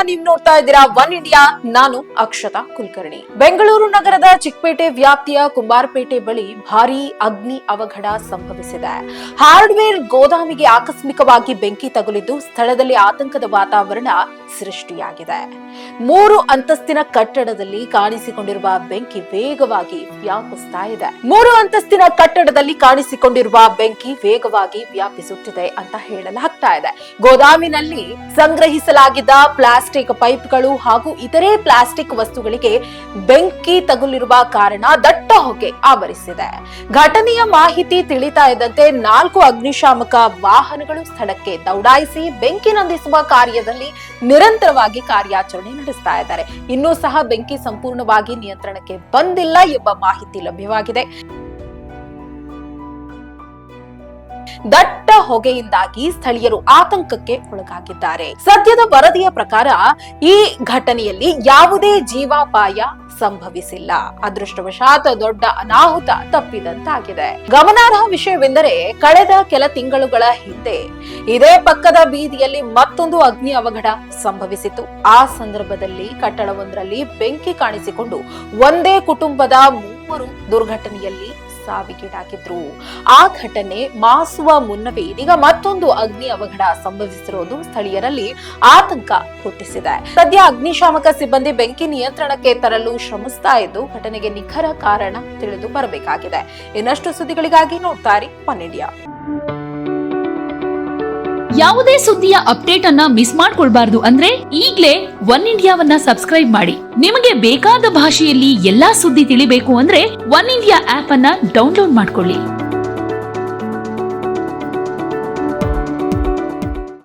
ನೀವು ನೋಡ್ತಾ ಇದ್ದೀರಾ ಒನ್ ಇಂಡಿಯಾ. ನಾನು ಅಕ್ಷತಾ ಕುಲಕರ್ಣಿ. ಬೆಂಗಳೂರು ನಗರದ ಚಿಕ್ಕಪೇಟೆ ವ್ಯಾಪ್ತಿಯ ಕುಂಬಾರಪೇಟೆ ಬಳಿ ಭಾರೀ ಅಗ್ನಿ ಅವಘಡ ಸಂಭವಿಸಿದೆ. ಹಾರ್ಡ್ವೇರ್ ಗೋದಾಮಿಗೆ ಆಕಸ್ಮಿಕವಾಗಿ ಬೆಂಕಿ ತಗುಲಿದ್ದು ಸ್ಥಳದಲ್ಲಿ ಆತಂಕದ ವಾತಾವರಣ ಸೃಷ್ಟಿಯಾಗಿದೆ. 3 ಅಂತಸ್ತಿನ ಕಟ್ಟಡದಲ್ಲಿ ಕಾಣಿಸಿಕೊಂಡಿರುವ ಬೆಂಕಿ ವೇಗವಾಗಿ ವ್ಯಾಪಿಸ್ತಾ ಇದೆ. 3 ಅಂತಸ್ತಿನ ಕಟ್ಟಡದಲ್ಲಿ ಕಾಣಿಸಿಕೊಂಡಿರುವ ಬೆಂಕಿ ವೇಗವಾಗಿ ವ್ಯಾಪಿಸುತ್ತಿದೆ ಅಂತ ಹೇಳಲಾಗ್ತಾ ಇದೆ. ಗೋದಾಮಿನಲ್ಲಿ ಸಂಗ್ರಹಿಸಲಾಗಿದ್ದ ಪ್ಲಾಸ್ಟಿಕ್ ಪೈಪ್ಗಳು ಹಾಗೂ ಇತರೆ ಪ್ಲಾಸ್ಟಿಕ್ ವಸ್ತುಗಳಿಗೆ ಬೆಂಕಿ ತಗುಲಿರುವ ಕಾರಣ ದಟ್ಟ ಹೊಗೆ ಆವರಿಸಿದೆ. ಘಟನೆಯ ಮಾಹಿತಿ ತಿಳಿತಾ ಇದ್ದಂತೆ 4 ಅಗ್ನಿಶಾಮಕ ವಾಹನಗಳು ಸ್ಥಳಕ್ಕೆ ದೌಡಾಯಿಸಿ ಬೆಂಕಿ ನಂದಿಸುವ ಕಾರ್ಯದಲ್ಲಿ ನಿರಂತರವಾಗಿ ಕಾರ್ಯಾಚರಣೆ ನಡೆಸ್ತಾ ಇದ್ದಾರೆ. ಇನ್ನೂ ಸಹ ಬೆಂಕಿ ಸಂಪೂರ್ಣವಾಗಿ ನಿಯಂತ್ರಣಕ್ಕೆ ಬಂದಿಲ್ಲ ಎಂಬ ಮಾಹಿತಿ ಲಭ್ಯವಾಗಿದೆ. ದಟ್ಟ ಹೊಗೆಯಿಂದಾಗಿ ಸ್ಥಳೀಯರು ಆತಂಕಕ್ಕೆ ಒಳಗಾಗಿದ್ದಾರೆ. ಸದ್ಯದ ವರದಿಯ ಪ್ರಕಾರ ಈ ಘಟನೆಯಲ್ಲಿ ಯಾವುದೇ ಜೀವಾಪಾಯ ಸಂಭವಿಸಿಲ್ಲ. ಅದೃಷ್ಟವಶಾತ್ ದೊಡ್ಡ ಅನಾಹುತ ತಪ್ಪಿದಂತಾಗಿದೆ. ಗಮನಾರ್ಹ ವಿಷಯವೆಂದರೆ ಕಳೆದ ಕೆಲ ತಿಂಗಳುಗಳ ಹಿಂದೆ ಇದೇ ಪಕ್ಕದ ಬೀದಿಯಲ್ಲಿ ಮತ್ತೊಂದು ಅಗ್ನಿ ಅವಘಡ ಸಂಭವಿಸಿತು. ಆ ಸಂದರ್ಭದಲ್ಲಿ ಕಟ್ಟಡವೊಂದರಲ್ಲಿ ಬೆಂಕಿ ಕಾಣಿಸಿಕೊಂಡು ಒಂದೇ ಕುಟುಂಬದ 3 ದುರ್ಘಟನೆಯಲ್ಲಿ ಸಾವಿಗೀಡಾಗಿದ್ರು. ಆ ಘಟನೆ ಮಾಸುವ ಮುನ್ನವೇ ಇದೀಗ ಮತ್ತೊಂದು ಅಗ್ನಿ ಅವಘಡ ಸಂಭವಿಸಿರುವುದು ಸ್ಥಳೀಯರಲ್ಲಿ ಆತಂಕ ಹುಟ್ಟಿಸಿದೆ. ಸದ್ಯ ಅಗ್ನಿಶಾಮಕ ಸಿಬ್ಬಂದಿ ಬೆಂಕಿ ನಿಯಂತ್ರಣಕ್ಕೆ ತರಲು ಶ್ರಮಿಸ್ತಾ ಇದ್ದು ಘಟನೆಗೆ ನಿಖರ ಕಾರಣ ತಿಳಿದು ಬರಬೇಕಾಗಿದೆ. ಇನ್ನಷ್ಟು ಸುದ್ದಿಗಳಿಗಾಗಿ ನೋಡ್ತಾ ಇರಿ ಒನ್ ಇಂಡಿಯಾ. ಯಾವುದೇ ಸುದ್ದಿಯ ಅಪ್ಡೇಟ್ ಅನ್ನ ಮಿಸ್ ಮಾಡ್ಕೊಳ್ಬಾರ್ದು ಅಂದ್ರೆ ಈಗ್ಲೇ ಒನ್ ಇಂಡಿಯಾವನ್ನ ಸಬ್ಸ್ಕ್ರೈಬ್ ಮಾಡಿ. ನಿಮಗೆ ಬೇಕಾದ ಭಾಷೆಯಲ್ಲಿ ಎಲ್ಲಾ ಸುದ್ದಿ ತಿಳಿಬೇಕು ಅಂದ್ರೆ ಒನ್ ಇಂಡಿಯಾ ಆಪ್ ಅನ್ನ ಡೌನ್ಲೋಡ್ ಮಾಡ್ಕೊಳ್ಳಿ.